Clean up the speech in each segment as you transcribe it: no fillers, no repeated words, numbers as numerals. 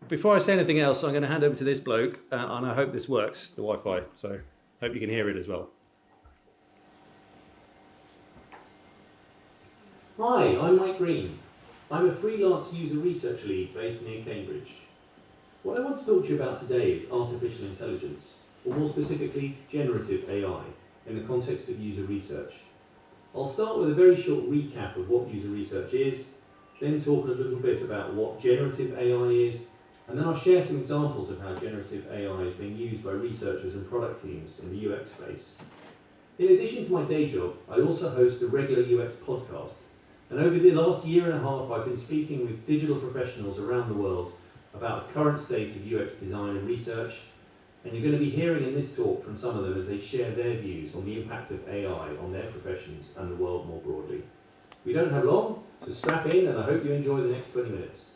before I say anything else, I'm going to hand over to this bloke, and I hope this works, the Wi-Fi. So hope you can hear it as well. Hi, I'm Mike Green. I'm a freelance user research lead based near Cambridge. What I want to talk to you about today is artificial intelligence, or more specifically, generative AI, in the context of user research. I'll start with a very short recap of what user research is, then talk a little bit about what generative AI is, and then I'll share some examples of how generative AI is being used by researchers and product teams in the UX space. In addition to my day job, I also host a regular UX podcast, and over the last year and a half I've been speaking with digital professionals around the world about the current state of UX design and research, and you're going to be hearing in this talk from some of them as they share their views on the impact of AI on their professions and the world more broadly. We don't have long, so strap in and I hope you enjoy the next 20 minutes.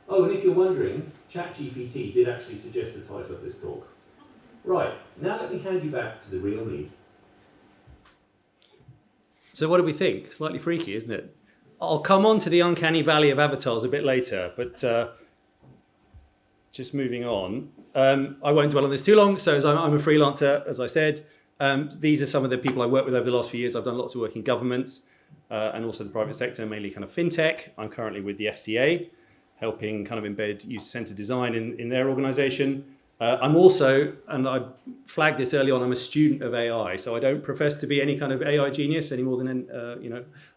Oh, and if you're wondering, ChatGPT did actually suggest the title of this talk. Right, now let me hand you back to the real me. So what do we think? Slightly freaky, isn't it? I'll come on to the uncanny valley of avatars a bit later, but just moving on. I won't dwell on this too long. So I'm a freelancer, as I said. These are some of the people I worked with over the last few years. I've done lots of work in government and also the private sector, mainly kind of fintech. I'm currently with the FCA, helping kind of embed user-centered design in their organization. I'm also, and I flagged this early on, I'm a student of AI. So I don't profess to be any kind of AI genius any more than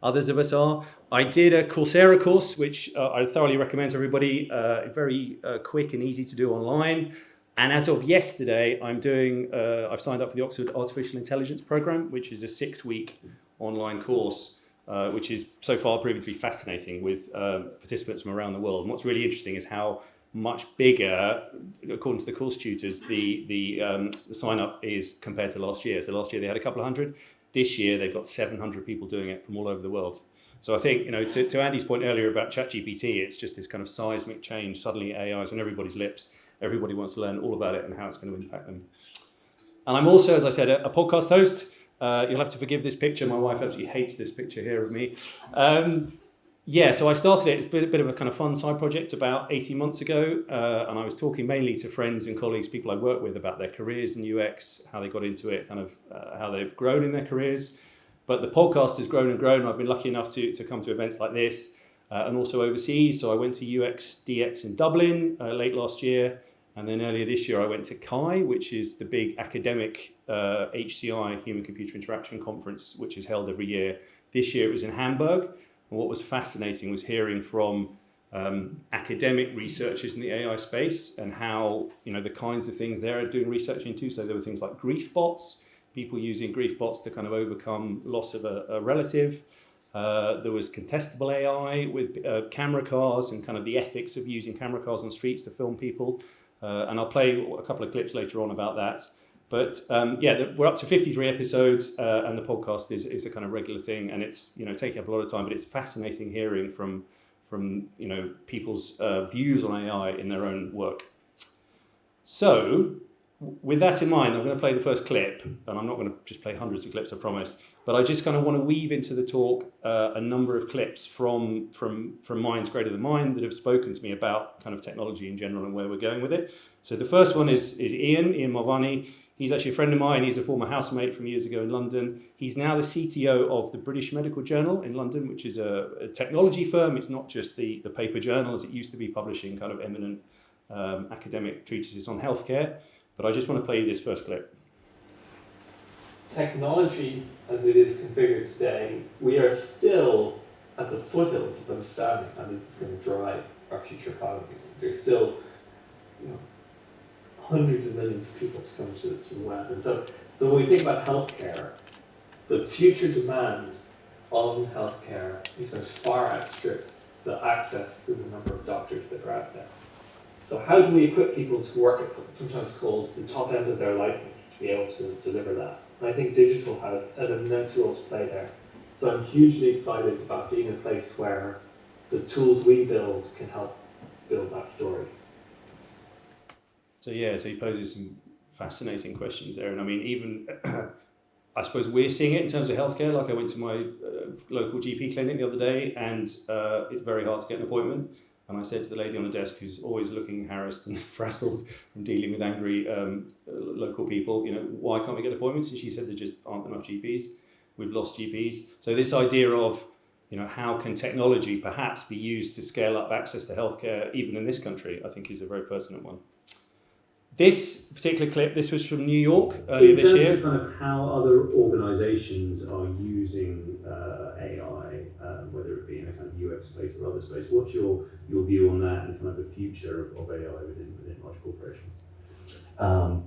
others of us are. I did a Coursera course, which I thoroughly recommend to everybody. Very quick and easy to do online. And as of yesterday, I've signed up for the Oxford Artificial Intelligence Programme, which is a 6-week online course, which is so far proving to be fascinating with participants from around the world. And what's really interesting is how much bigger, according to the course tutors, the sign-up is compared to last year. So last year they had a couple of hundred. This year they've got 700 people doing it from all over the world. So I think, to Andy's point earlier about ChatGPT, it's just this kind of seismic change. Suddenly AI is on everybody's lips. Everybody wants to learn all about it and how it's going to impact them. And I'm also, as I said, a podcast host. You'll have to forgive this picture. My wife absolutely hates this picture here of me. So I started it. It's a bit of a kind of fun side project about 18 months ago. And I was talking mainly to friends and colleagues, people I work with, about their careers in UX, how they got into it, kind of how they've grown in their careers. But the podcast has grown and grown. I've been lucky enough to come to events like this and also overseas. So I went to UX DX in Dublin late last year. And then earlier this year, I went to CHI, which is the big academic HCI, Human-Computer Interaction Conference, which is held every year. This year it was in Hamburg. And what was fascinating was hearing from academic researchers in the AI space and how, the kinds of things they're doing research into. So there were things like grief bots, people using grief bots to kind of overcome loss of a relative. There was contestable AI with camera cars and kind of the ethics of using camera cars on streets to film people. And I'll play a couple of clips later on about that. But we're up to 53 episodes, and the podcast is a kind of regular thing, and it's taking up a lot of time. But it's fascinating hearing from people's views on AI in their own work. So, with that in mind, I'm going to play the first clip, and I'm not going to just play hundreds of clips, I promise. But I just kind of want to weave into the talk a number of clips from minds greater than mine that have spoken to me about kind of technology in general and where we're going with it. So the first one is Ian Mulvaney. He's actually a friend of mine. He's a former housemate from years ago in London. He's now the CTO of the British Medical Journal in London, which is a technology firm. It's not just the paper journal as it used to be, publishing kind of eminent academic treatises on healthcare. But I just want to play you this first clip. Technology, as it is configured today, we are still at the foothills of understanding how this is going to drive our future economies. There's still, hundreds of millions of people to come to the web. And so when we think about healthcare, the future demand on healthcare is going to far outstrip the access to the number of doctors that are out there. So how do we equip people to work at sometimes called the top end of their license to be able to deliver that? And I think digital has an immense role to play there. So I'm hugely excited about being in a place where the tools we build can help build that story. So he poses some fascinating questions there. And I mean, even, I suppose we're seeing it in terms of healthcare. Like I went to my local GP clinic the other day and it's very hard to get an appointment. And I said to the lady on the desk, who's always looking harassed and frazzled from dealing with angry local people, why can't we get appointments? And she said there just aren't enough GPs. We've lost GPs. So this idea of, how can technology perhaps be used to scale up access to healthcare, even in this country, I think is a very pertinent one. This particular clip, this was from New York earlier this year. In terms of kind of how other organisations are using AI, whether it be in a kind of UX space or other space, what's your view on that and kind of the future of AI within large corporations?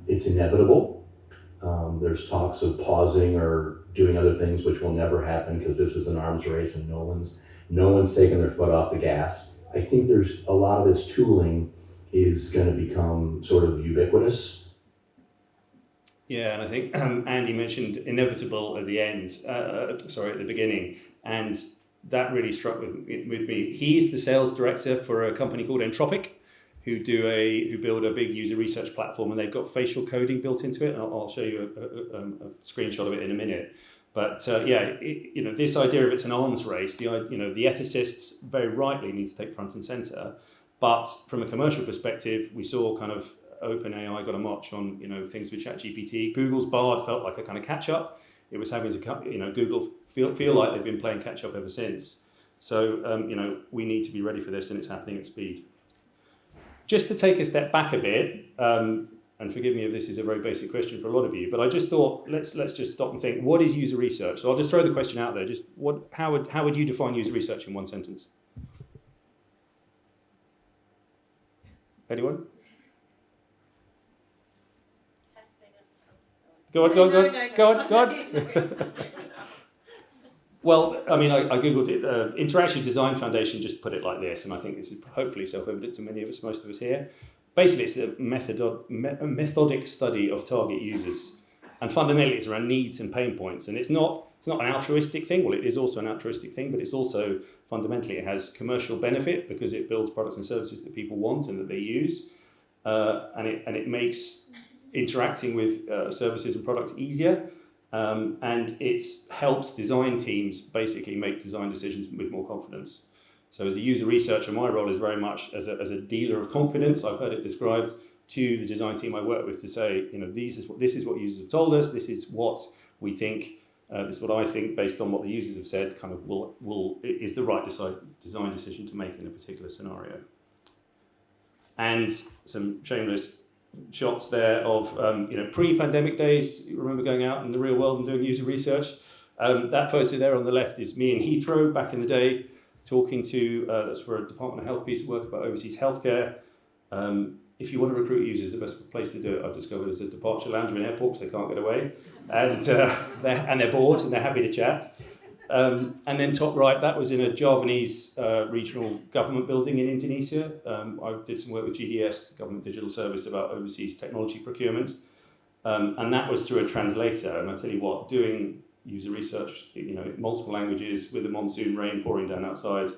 It's inevitable. There's talks of pausing or doing other things which will never happen because this is an arms race and no one's taking their foot off the gas. I think there's a lot of this tooling is going to become sort of ubiquitous. Yeah, and I think Andy mentioned inevitable at the end, at the beginning, and that really struck with me. He's the sales director for a company called Entropic, who build a big user research platform, and they've got facial coding built into it. And I'll show you a screenshot of it in a minute. But this idea of it's an arms race, the ethicists very rightly need to take front and center. But from a commercial perspective, we saw kind of OpenAI got a march on things with ChatGPT. Google's Bard felt like a kind of catch up. It was having to Google feel like they've been playing catch up ever since. So we need to be ready for this, and it's happening at speed. Just to take a step back a bit, and forgive me if this is a very basic question for a lot of you, but I just thought let's just stop and think, what is user research? So I'll just throw the question out there. Just how would you define user research in one sentence? Anyone? Go on. Well, I mean, I googled it. Interactive Design Foundation just put it like this, and I think this is hopefully self-evident to many of us, most of us here. Basically, it's a methodic study of target users, and fundamentally, it's around needs and pain points. And it's not an altruistic thing. Well, it is also an altruistic thing, but it's also fundamentally it has commercial benefit because it builds products and services that people want and that they use, and it makes interacting with services and products easier. And it helps design teams basically make design decisions with more confidence. So as a user researcher, my role is very much as a dealer of confidence. I've heard it described to the design team I work with to say, this is what users have told us, this is what we think, this is what I think based on what the users have said, kind of is the right design decision to make in a particular scenario. And some shameless shots there of pre-pandemic days. You remember going out in the real world and doing user research. That photo there on the left is me in Heathrow back in the day, talking to that's for a Department of Health piece of work about overseas healthcare. If you want to recruit users, the best place to do it, I've discovered, is a departure lounge in airports. They can't get away, and they're bored and they're happy to chat. And then top right, that was in a Javanese regional government building in Indonesia. I did some work with GDS, Government Digital Service, about overseas technology procurement. And that was through a translator. And I tell you what, doing user research, multiple languages with a monsoon rain pouring down outside,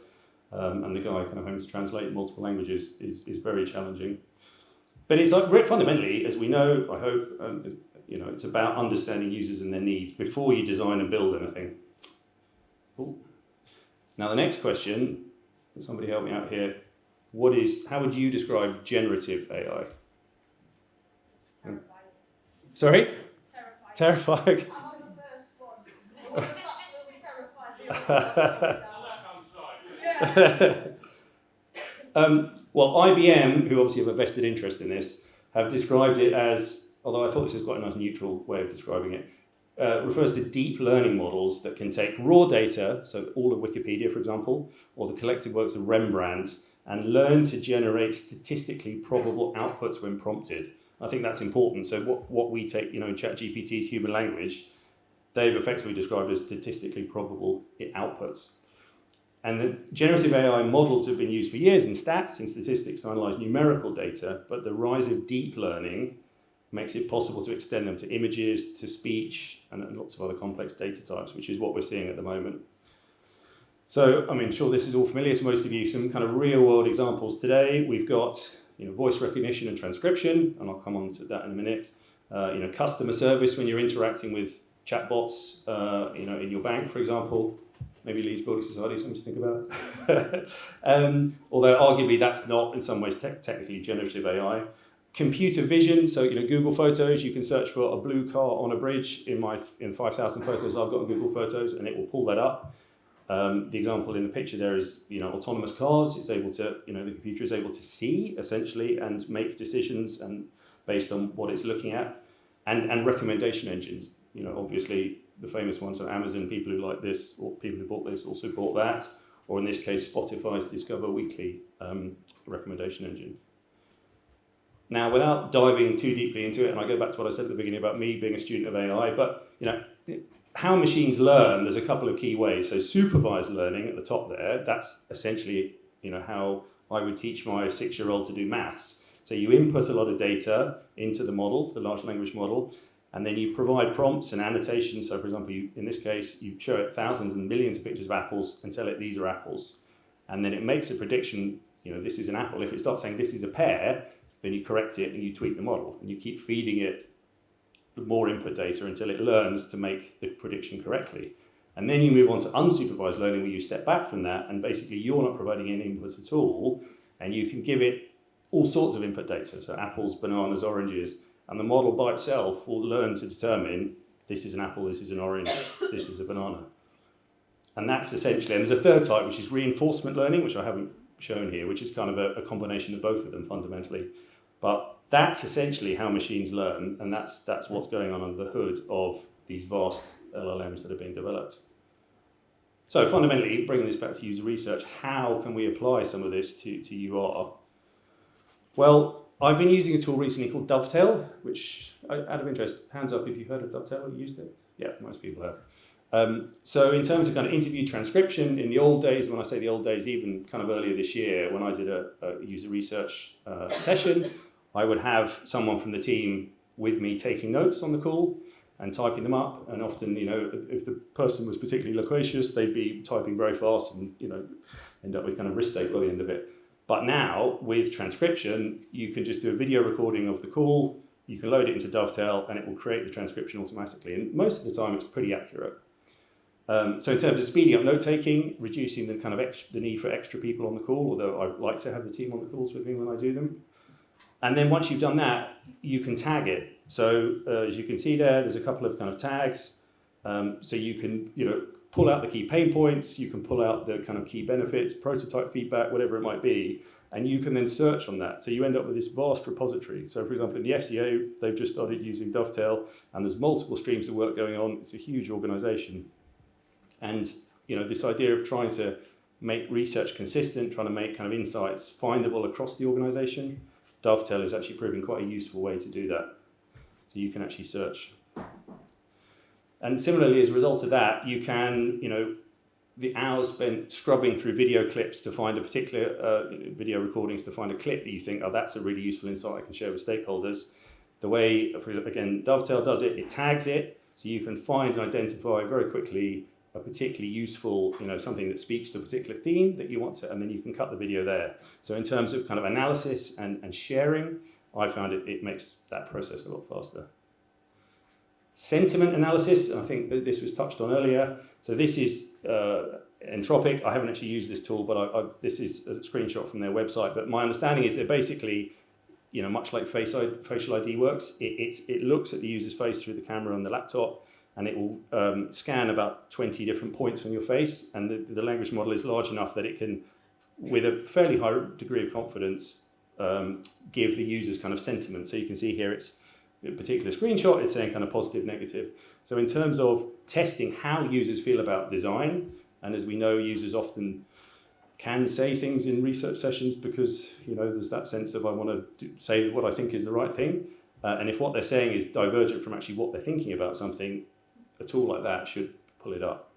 and the guy kind of having to translate multiple languages is very challenging. But it's like, fundamentally, as we know, I hope, it's about understanding users and their needs before you design and build anything. Cool. Now the next question, somebody help me out here. How would you describe generative AI? Terrifying. Sorry? Terrifying. Terrifying. I'm on the first one. I was absolutely terrified. Yeah. Well, IBM, who obviously have a vested interest in this, have described it as, although I thought this was quite a nice neutral way of describing it, refers to deep learning models that can take raw data, so all of Wikipedia, for example, or the collected works of Rembrandt, and learn to generate statistically probable outputs when prompted. I think that's important. So what we take, in ChatGPT's human language, they've effectively described as statistically probable outputs. And the generative AI models have been used for years in stats, in statistics, to analyze numerical data, but the rise of deep learning makes it possible to extend them to images, to speech, and lots of other complex data types, which is what we're seeing at the moment. So, I'm sure this is all familiar to most of you. Some kind of real-world examples today. We've got, voice recognition and transcription, and I'll come on to that in a minute. Customer service when you're interacting with chatbots, in your bank, for example. Maybe Leeds Building Society, something to think about. Although arguably that's not in some ways technically generative AI. Computer vision, so Google Photos, you can search for a blue car on a bridge in 5,000 photos I've got in Google Photos, and it will pull that up. The example in the picture there is autonomous cars. It's able to the computer is able to see essentially and make decisions and based on what it's looking at, and recommendation engines. Obviously the famous ones are Amazon. People who like this or people who bought this also bought that, or in this case Spotify's Discover Weekly recommendation engine. Now, without diving too deeply into it, and I go back to what I said at the beginning about me being a student of AI, but how machines learn, there's a couple of key ways. So supervised learning at the top there, that's essentially how I would teach my 6-year-old to do maths. So you input a lot of data into the model, the large language model, and then you provide prompts and annotations. So for example, in this case, you show it thousands and millions of pictures of apples and tell it these are apples. And then it makes a prediction, this is an apple. If it starts saying this is a pear, then you correct it and you tweak the model. And you keep feeding it more input data until it learns to make the prediction correctly. And then you move on to unsupervised learning where you step back from that and basically you're not providing any input at all, and you can give it all sorts of input data, so apples, bananas, oranges, and the model by itself will learn to determine this is an apple, this is an orange, this is a banana. And that's essentially, and there's a third type which is reinforcement learning, which I haven't shown here, which is kind of a combination of both of them fundamentally. But that's essentially how machines learn, and that's what's going on under the hood of these vast LLMs that are being developed. So fundamentally, bringing this back to user research, how can we apply some of this to UR? Well, I've been using a tool recently called Dovetail, which, out of interest, hands up if you've heard of Dovetail or used it. Yeah, most people have. So in terms of kind of interview transcription, in the old days, when I say the old days, even kind of earlier this year, when I did a user research session, I would have someone from the team with me taking notes on the call and typing them up. And often, if the person was particularly loquacious, they'd be typing very fast and, end up with kind of wrist tape by the end of it. But now, with transcription, you can just do a video recording of the call, you can load it into Dovetail, and it will create the transcription automatically. And most of the time, it's pretty accurate. So in terms of speeding up note-taking, reducing the kind of the need for extra people on the call, although I like to have the team on the calls with me when I do them. And then once you've done that, you can tag it. So as you can see there's a couple of kind of tags. So you can, pull out the key pain points, you can pull out the kind of key benefits, prototype feedback, whatever it might be, and you can then search on that. So you end up with this vast repository. So for example, in the FCA, they've just started using Dovetail, and there's multiple streams of work going on. It's a huge organization. And this idea of trying to make research consistent, trying to make kind of insights findable across the organization, Dovetail is actually proving quite a useful way to do that. So you can actually search. And similarly, as a result of that, you can, the hours spent scrubbing through video clips to find a particular, video recordings to find a clip that you think, oh, that's a really useful insight I can share with stakeholders. The way, again, Dovetail does it, it tags it, so you can find and identify very quickly a particularly useful, something that speaks to a particular theme that you want to, and then you can cut the video there. So in terms of kind of analysis and sharing, I found it makes that process a lot faster. Sentiment analysis, I think that this was touched on earlier. So this is Entropic. I haven't actually used this tool, but this is a screenshot from their website. But my understanding is they're basically, much like facial ID works, it looks at the user's face through the camera on the laptop, and it will scan about 20 different points on your face. And the language model is large enough that it can, with a fairly high degree of confidence, give the user's kind of sentiment. So you can see here it's a particular screenshot, it's saying kind of positive, negative. So in terms of testing how users feel about design, and as we know, users often can say things in research sessions because, there's that sense of I want to say what I think is the right thing. And if what they're saying is divergent from actually what they're thinking about something, a tool like that should pull it up.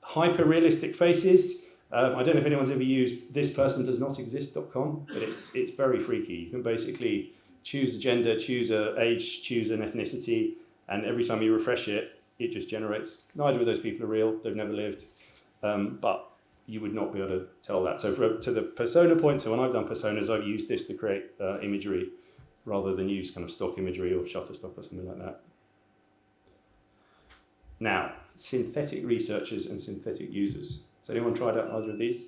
Hyper-realistic faces. I don't know if anyone's ever used thispersondoesnotexist.com, but it's very freaky. You can basically choose a gender, choose an age, choose an ethnicity, and every time you refresh it, it just generates, neither of those people are real, they've never lived, but you would not be able to tell that. So to the persona point, so when I've done personas, I've used this to create imagery rather than use kind of stock imagery or Shutterstock or something like that. Now, synthetic researchers and synthetic users. Has anyone tried out either of these?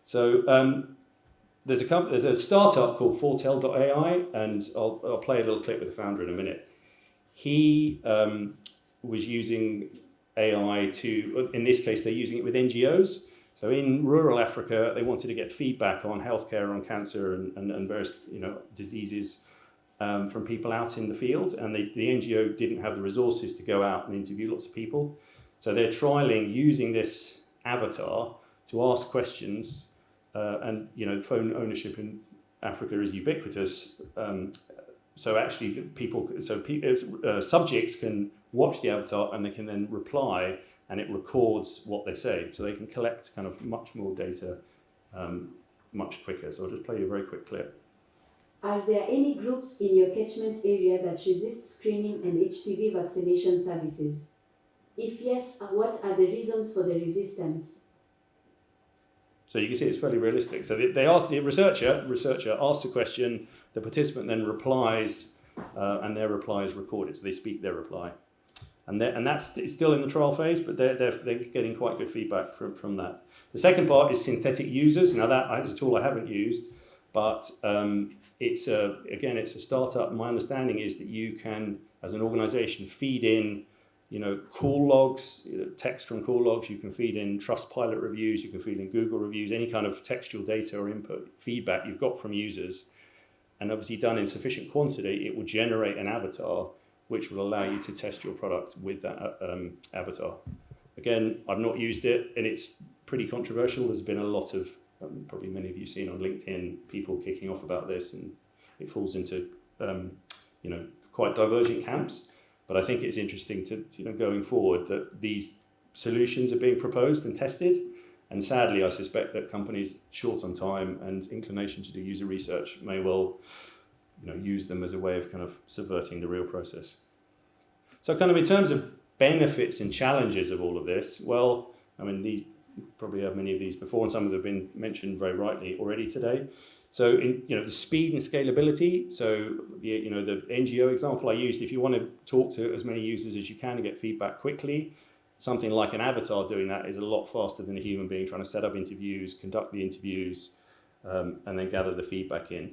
So there's a startup called Foretell.ai, and I'll play a little clip with the founder in a minute. He was using AI to, in this case, they're using it with NGOs. So in rural Africa, they wanted to get feedback on healthcare, on cancer and various diseases from people out in the field. And the NGO didn't have the resources to go out and interview lots of people. So they're trialing using this avatar to ask questions. And phone ownership in Africa is ubiquitous. So actually, subjects can watch the avatar and they can then reply, and it records what they say. So they can collect kind of much more data much quicker. So I'll just play you a very quick clip. Are there any groups in your catchment area that resist screening and HPV vaccination services? If yes, what are the reasons for the resistance? So you can see it's fairly realistic. So they ask the researcher asks a question, the participant then replies, and their reply is recorded. So they speak their reply. And that's it's still in the trial phase, but they're getting quite good feedback from that. The second part is synthetic users. Now that is a tool I haven't used, but it's a startup. My understanding is that you can, as an organization, feed in call logs, text from call logs, you can feed in Trustpilot reviews, you can feed in Google reviews, any kind of textual data or input feedback you've got from users. And obviously done in sufficient quantity, it will generate an avatar which will allow you to test your product with that avatar. Again, I've not used it, and it's pretty controversial. There's been a lot of, probably many of you seen on LinkedIn, people kicking off about this, and it falls into quite divergent camps. But I think it's interesting to, going forward, that these solutions are being proposed and tested. And sadly, I suspect that companies short on time and inclination to do user research may well, use them as a way of kind of subverting the real process. So kind of in terms of benefits and challenges of all of this, well, I mean, these probably have many of these before, and some of them have been mentioned very rightly already today. So in the speed and scalability. So the NGO example I used, if you want to talk to as many users as you can and get feedback quickly, something like an avatar doing that is a lot faster than a human being trying to set up interviews, conduct the interviews, and then gather the feedback in.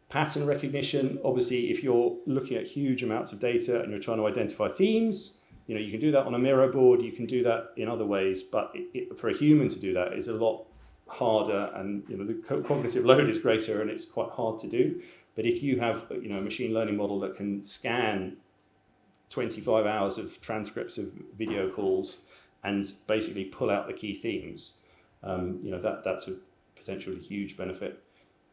Pattern recognition, obviously, if you're looking at huge amounts of data and you're trying to identify themes, you can do that on a Miro board, you can do that in other ways, but for a human to do that is a lot harder, and the cognitive load is greater, and it's quite hard to do. But if you have a machine learning model that can scan 25 hours of transcripts of video calls and basically pull out the key themes, that's a potentially huge benefit.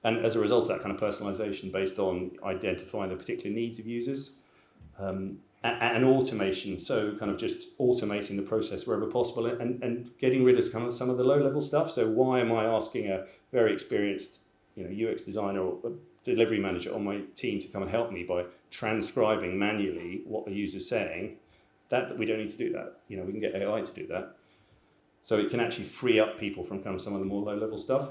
And as a result of that kind of personalization based on identifying the particular needs of users, and automation, so kind of just automating the process wherever possible, and getting rid of kind of some of the low-level stuff. So why am I asking a very experienced UX designer or a delivery manager on my team to come and help me by transcribing manually what the user's saying? That we don't need to do that. We can get AI to do that. So it can actually free up people from kind of some of the more low-level stuff.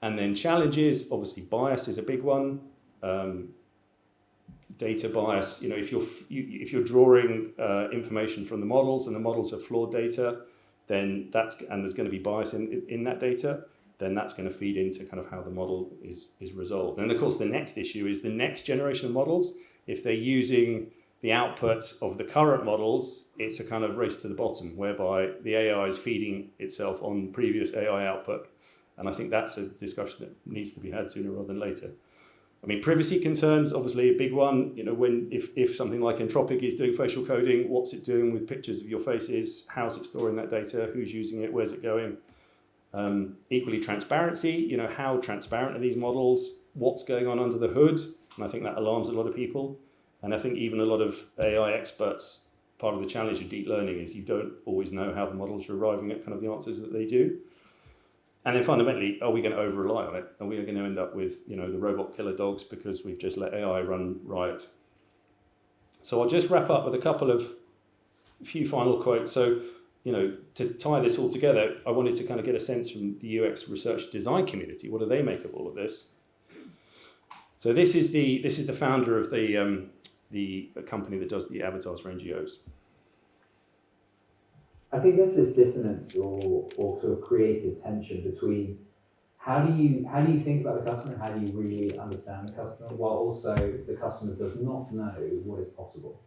And then challenges, obviously bias is a big one. Data bias, if you're drawing information from the models and the models are flawed data, then and there's going to be bias in that data, then that's going to feed into kind of how the model is resolved. And of course, the next issue is the next generation of models. If they're using the output of the current models, it's a kind of race to the bottom, whereby the AI is feeding itself on previous AI output. And I think that's a discussion that needs to be had sooner rather than later. I mean, privacy concerns, obviously a big one. If something like Anthropic is doing facial coding, what's it doing with pictures of your faces? How's it storing that data? Who's using it? Where's it going? Equally, transparency. How transparent are these models? What's going on under the hood? And I think that alarms a lot of people. And I think even a lot of AI experts, part of the challenge of deep learning is you don't always know how the models are arriving at kind of the answers that they do. And then fundamentally, are we going to over-rely on it? Are we going to end up with, the robot killer dogs because we've just let AI run riot? So I'll just wrap up with a few final quotes. So, to tie this all together, I wanted to kind of get a sense from the UX research design community. What do they make of all of this? So this is the founder of the company that does the avatars for NGOs. I think there's this dissonance or sort of creative tension between how do you think about the customer and how do you really understand the customer while also the customer does not know what is possible.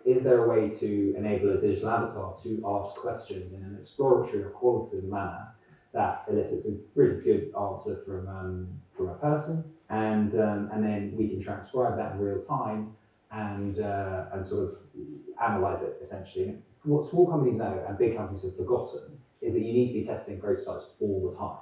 Is there a way to enable a digital avatar to ask questions in an exploratory or qualitative manner that elicits a really good answer from a person, and then we can transcribe that in real time and sort of analyze it essentially. And what small companies know and big companies have forgotten is that you need to be testing prototypes all the time.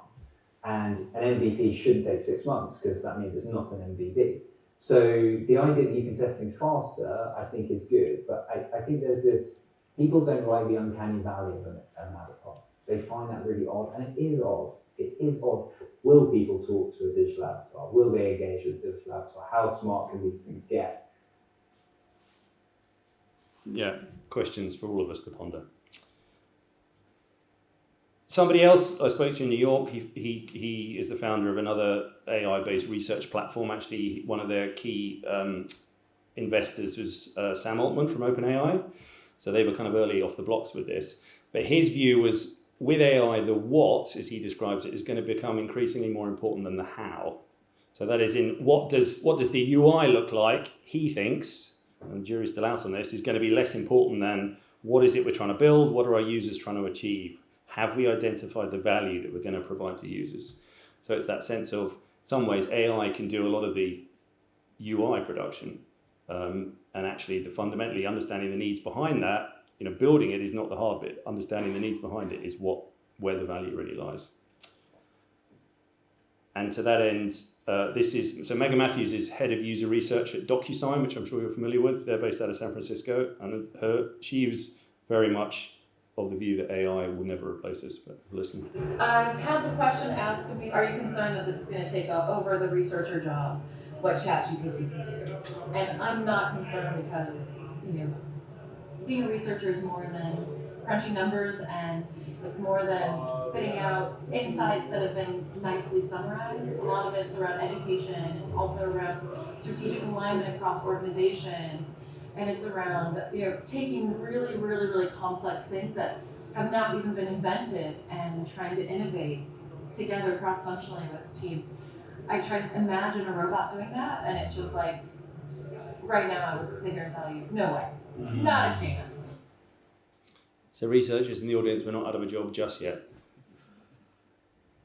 And an MVP shouldn't take 6 months because that means it's not an MVP. So the idea that you can test things faster, I think, is good. But I think there's this, people don't like the uncanny valley of an avatar. They find that really odd, and it is odd. It is odd. Will people talk to a digital avatar? Will they engage with a digital avatar? How smart can these things get? Yeah, questions for all of us to ponder. Somebody else I spoke to in New York, he is the founder of another AI-based research platform. Actually, one of their key investors was Sam Altman from OpenAI. So they were kind of early off the blocks with this. But his view was, with AI, the what, as he describes it, is going to become increasingly more important than the how. So that is in what does the UI look like, he thinks, and the jury's still out on this, is going to be less important than what is it we're trying to build, what are our users trying to achieve? Have we identified the value that we're going to provide to users? So it's that sense of, in some ways, AI can do a lot of the UI production, and actually the fundamentally understanding the needs behind that, building it is not the hard bit. Understanding the needs behind it is where the value really lies. And to that end, so Megan Matthews is head of user research at DocuSign, which I'm sure you're familiar with. They're based out of San Francisco, and she was very much of the view that AI will never replace us. But listen. I've had the question asked of me, are you concerned that this is going to take over the researcher job, what ChatGPT can do? And I'm not concerned because, being a researcher is more than crunching numbers, and it's more than spitting out insights that have been nicely summarized. A lot of it's around education, it's also around strategic alignment across organizations, and it's around taking really, really, really complex things that have not even been invented and trying to innovate together cross-functionally with teams. I try to imagine a robot doing that, and it's just like, right now I would sit here and tell you, no way, not a chance. So researchers in the audience, we're not out of a job just yet.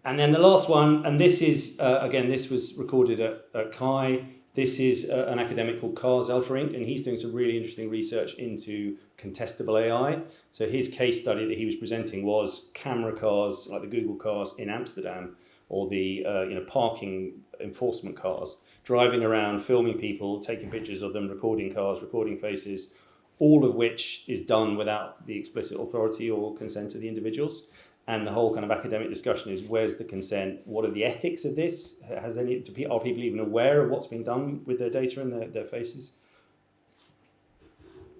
And then the last one, and this is, again, this was recorded at Kai. This is an academic called Kars Elfrink, and he's doing some really interesting research into contestable AI. So his case study that he was presenting was camera cars, like the Google cars in Amsterdam, or the parking enforcement cars, driving around, filming people, taking pictures of them, recording cars, recording faces, all of which is done without the explicit authority or consent of the individuals. And the whole kind of academic discussion is, where's the consent? What are the ethics of this? Are people even aware of what's being done with their data and their faces?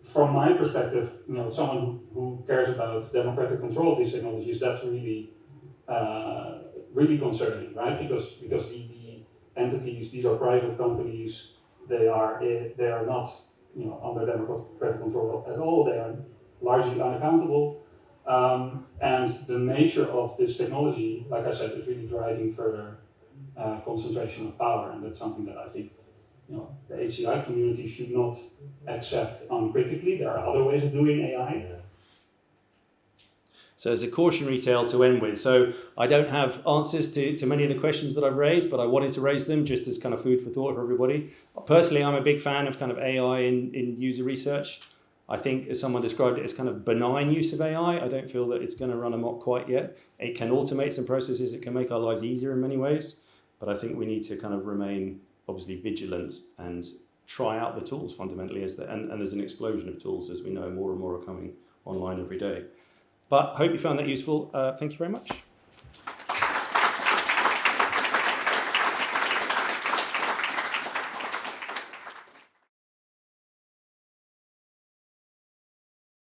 From my perspective, someone who cares about democratic control of these technologies, that's really, really concerning, right? Because the entities, these are private companies, they are not, under democratic control at all. They are largely unaccountable. And the nature of this technology, like I said, is really driving further concentration of power, and that's something that I think the HCI community should not accept uncritically. There are other ways of doing AI. So there's a cautionary tale to end with. So I don't have answers to many of the questions that I've raised, but I wanted to raise them just as kind of food for thought for everybody. Personally, I'm a big fan of kind of AI in user research. I think, as someone described it, as kind of benign use of AI. I don't feel that it's going to run amok quite yet. It can automate some processes. It can make our lives easier in many ways. But I think we need to kind of remain, obviously, vigilant and try out the tools fundamentally. And there's an explosion of tools, as we know, more and more are coming online every day. But I hope you found that useful. Thank you very much.